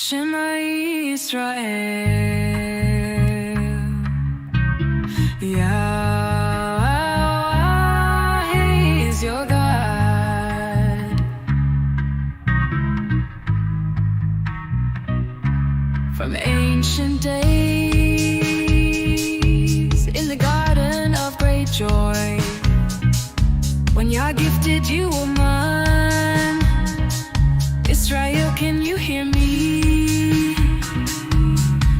Shema Yisrael, Yahowah, He is your God. From ancient days, in the garden of great joy, when Yah gifted you a man, Israel, can you hear me?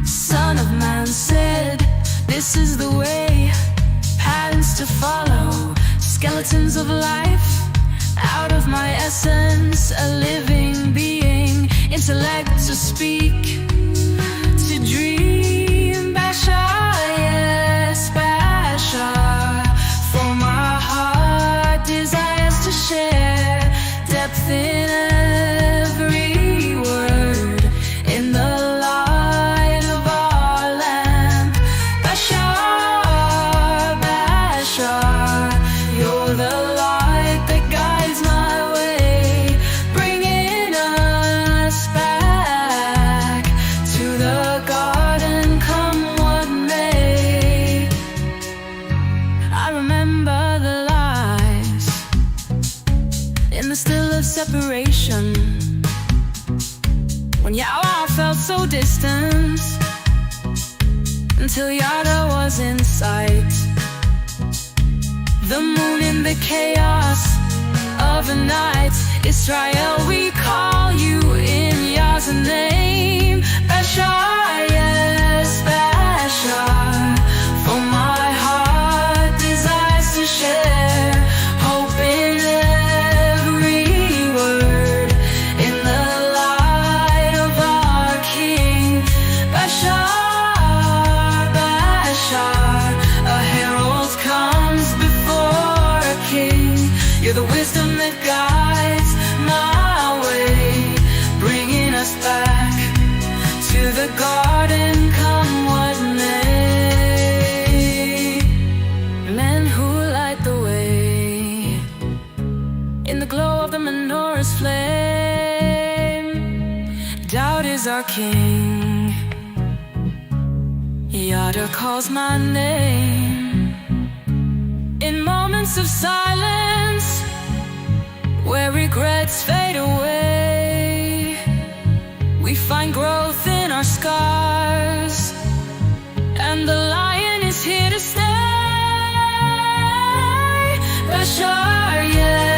Son of man said, this is the way, patterns to follow, skeletons of life, out of my essence, a living being, intellect to speak, to dream. Bashar, yes, Bashar, for my heart desires to share depth in every word, in the light of our lamp. Bashar, Bashar, you're the light that guides my way, bringing us back to the garden, come what may. I remember the lies in the still of separation, when Yahweh felt so distant, until Yada was in sight. The moon in the chaos of a night. Israel, we call you in Yah's name. Bashar, yes, Bashar, for my heart desires to share hope in every word, in the light of our King. Bashar, Bashar, a herald comes before a king. You're the wisdom that guides my way, bringing us back to the garden, come what may. Men who light the way in the glow of the menorah's flame. Doubt is our king. Yada calls my name. In moments of silence, where regrets fade away, we find growth in our scars, and the lion is here to stay. Bashar, yeah.